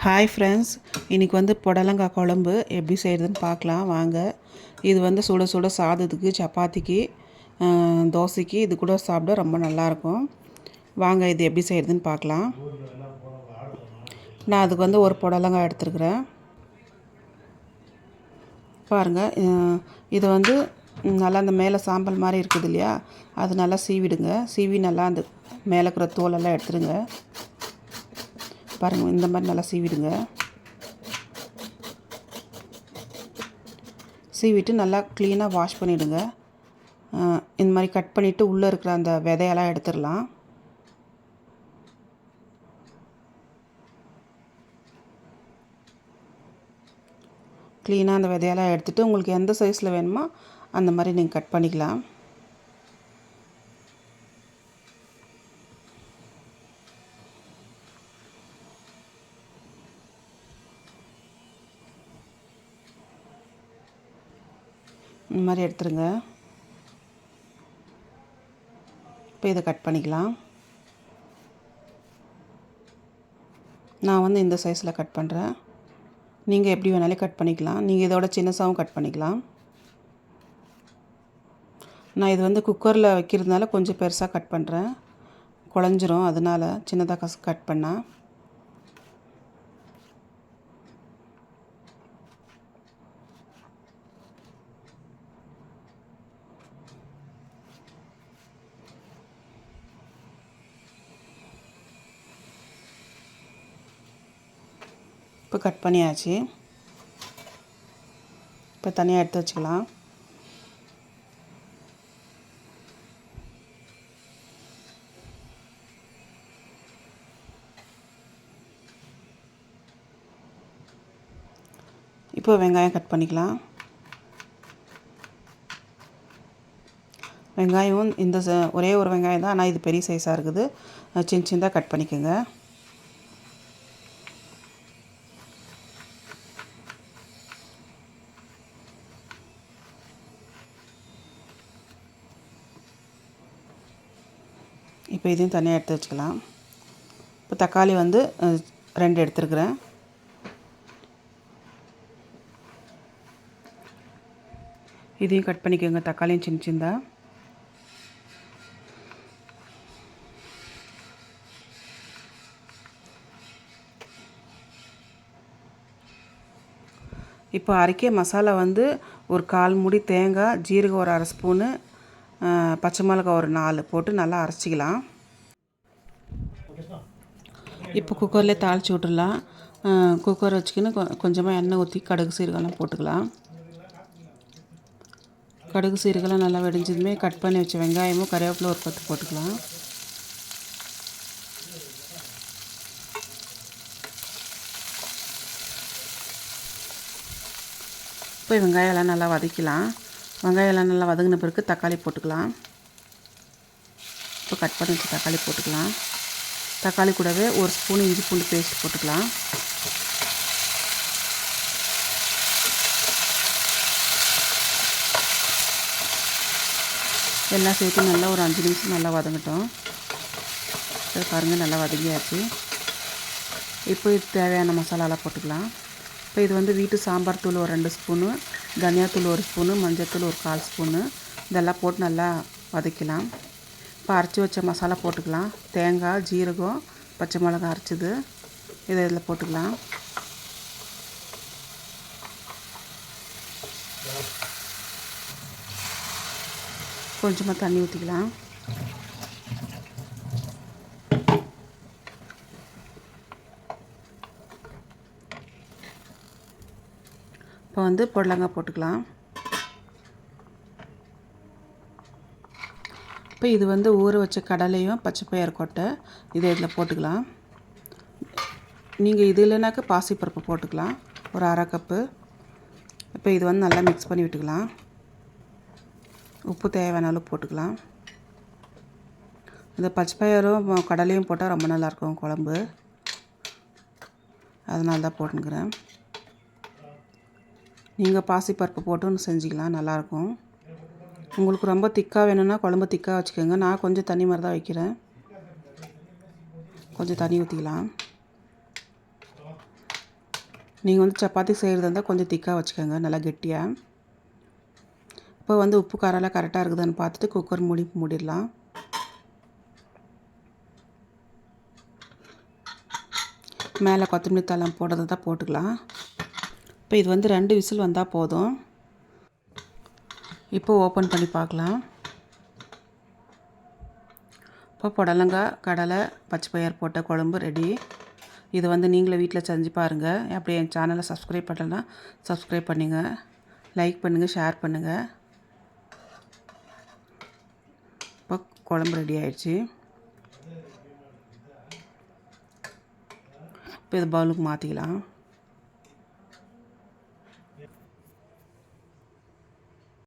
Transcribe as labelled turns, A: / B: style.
A: Hi friends, இன்றைக்கி வந்து புடலங்காய் குழம்பு எப்படி செய்கிறதுன்னு பார்க்கலாம் வாங்க. இது வந்து சுட சுட சாதத்துக்கு, சப்பாத்திக்கு, தோசைக்கு இது கூட சாப்பிட ரொம்ப நல்லாயிருக்கும். வாங்க இது எப்படி செய்கிறதுன்னு பார்க்கலாம். நான் அதுக்கு வந்து ஒரு புடலங்காய் எடுத்துருக்குறேன். பாருங்கள், இது வந்து நல்லா அந்த மேலே சாம்பல் மாதிரி இருக்குது இல்லையா, அது நல்லா சீவிடுங்க. சீவி நல்லா அந்த மேலே இருக்கிற தோலெல்லாம் எடுத்துடுங்க. பாருங்கள், இந்த மாதிரி நல்லா சீவிடுங்க. சீவிட்டு நல்லா க்ளீனாக வாஷ் பண்ணிவிடுங்க. இந்த மாதிரி கட் பண்ணிவிட்டு உள்ளே இருக்கிற அந்த விதையெல்லாம் எடுத்துடலாம். க்ளீனாக அந்த விதையெல்லாம் எடுத்துகிட்டு உங்களுக்கு எந்த சைஸில் வேணுமோ அந்த மாதிரி நீங்கள் கட் பண்ணிக்கலாம். இந்த மாதிரி எடுத்துருங்க. இப்போ இதை கட் பண்ணிக்கலாம். நான் வந்து இந்த சைஸில் கட் பண்ணுறேன். நீங்கள் எப்படி வேணாலும் கட் பண்ணிக்கலாம். நீங்கள் இதோட சின்னசாகவும் கட் பண்ணிக்கலாம். நான் இது வந்து குக்கரில் வைக்கிறதுனால கொஞ்சம் பெருசாக கட் பண்ணுறேன். குழஞ்சிரும், அதனால் சின்னதாக கட் பண்ணால். இப்போ கட் பண்ணியாச்சு. இப்போ தனியாக எடுத்து வச்சுக்கலாம். இப்போ வெங்காயம் கட் பண்ணிக்கலாம். வெங்காயம் இந்த ஒரே ஒரு வெங்காயம் தான், ஆனால் இது பெரிய சைஸாக இருக்குது. சின்ன சின்னதாக கட் பண்ணிக்கோங்க. இப்போ இதையும் தனியாக எடுத்து வச்சுக்கலாம். இப்போ தக்காளி வந்து 2 எடுத்துருக்குறேன். இதையும் கட் பண்ணிக்கோங்க, தக்காளியும் சின்ன சின்னதாக. இப்போ அரைக்க மசாலா வந்து ஒரு 1/4 மூடி தேங்காய், ஜீரகம் ஒரு 1/2 ஸ்பூனு, பச்சை மிளகாய் ஒரு 4 போட்டு நல்லா அரைச்சிக்கலாம். இப்போ குக்கர்லேயே தாளித்து விட்டுடலாம். குக்கர் வச்சுக்கின்னு கொஞ்சமாக எண்ணெய் ஊற்றி கடுகு சீரகம்லாம் போட்டுக்கலாம். கடுகு சீரகம்லாம் நல்லா வெடிஞ்சதுமே கட் பண்ணி வச்ச வெங்காயமும் கருவேப்பிலை ஒரு 10 போட்டுக்கலாம். இப்போ வெங்காயம்லாம் நல்லா வதக்கலாம். வெங்காயம்லாம் நல்லா வதங்கின பிறகு தக்காளி போட்டுக்கலாம். இப்போ கட் பண்ணி வச்சு தக்காளி போட்டுக்கலாம். தக்காளி கூடவே ஒரு ஸ்பூன் இஞ்சி பூண்டு பேஸ்ட் போட்டுக்கலாம். எல்லாம் சேர்த்து நல்லா ஒரு 5 நிமிஷம் நல்லா வதங்கட்டும். பாருங்கள், நல்லா வதங்கியாச்சு. இப்போ இது தேவையான மசாலாலாம் போட்டுக்கலாம். இப்போ இது வந்து வீட்டு சாம்பார் தூள் ஒரு 2 ஸ்பூனு, தனியாத்தூள் ஒரு ஸ்பூனு, மஞ்சள்தூள் ஒரு 1/4 ஸ்பூனு, இதெல்லாம் போட்டு நல்லா வதக்கலாம். இப்போ அரைச்சி வச்ச மசாலா போட்டுக்கலாம். தேங்காய், ஜீரகம், பச்சை மிளகாய் அரைச்சிது இதை இதில் போட்டுக்கலாம். கொஞ்சமாக தண்ணி ஊற்றிக்கலாம். இப்போ வந்து புடலங்காய் போட்டுக்கலாம். இப்போ இது வந்து ஊற வச்ச கடலையும் பச்சைப்பயிறு கொட்டை இதை இதில் போட்டுக்கலாம். நீங்கள் இது இல்லைனாக்க பாசிப்பருப்பு போட்டுக்கலாம், ஒரு 1/2 கப்பு. இப்போ இது வந்து நல்லா மிக்ஸ் பண்ணி விட்டுக்கலாம். உப்பு தேவையான அளவு போட்டுக்கலாம். இந்த பச்சைப்பயிரும் கடலையும் போட்டால் ரொம்ப நல்லாயிருக்கும் குழம்பு, அதனால தான் போட்டுக்கிறேன். நீங்கள் பாசிப்பருப்பு போட்டு செஞ்சுக்கலாம், நல்லாயிருக்கும். உங்களுக்கு ரொம்ப திக்காக வேணும்னா குழம்பு திக்காக வச்சுக்கோங்க. நான் கொஞ்சம் தண்ணி மாதிரி தான் வைக்கிறேன். கொஞ்சம் தண்ணி ஊற்றிக்கலாம். நீங்கள் வந்து சப்பாத்தி செய்கிறதா இருந்தால் கொஞ்சம் திக்காக வச்சுக்கோங்க, நல்லா கெட்டியாக. இப்போ வந்து உப்பு காரெல்லாம் கரெக்டாக இருக்குதுன்னு பார்த்துட்டு குக்கர் மூடிடலாம். மேலே கொத்தமல்லி தழை போடுறது தான் போட்டுக்கலாம். இப்போ இது வந்து 2 விசில் வந்தால் போதும். இப்போ ஓப்பன் பண்ணி பார்க்கலாம். இப்போ புடலங்காய், கடலை, பச்சை பயிர் போட்ட குழம்பு ரெடி. இது வந்து நீங்களும் வீட்டில் செஞ்சு பாருங்கள். அப்படியே என் சேனலை சப்ஸ்கிரைப் பண்ணலன்னா சப்ஸ்கிரைப் பண்ணுங்க, லைக் பண்ணுங்கள், ஷேர் பண்ணுங்கள். இப்போ குழம்பு ரெடி ஆயிடுச்சு. இப்போ இது பவுலுக்கு மாற்றிக்கலாம்.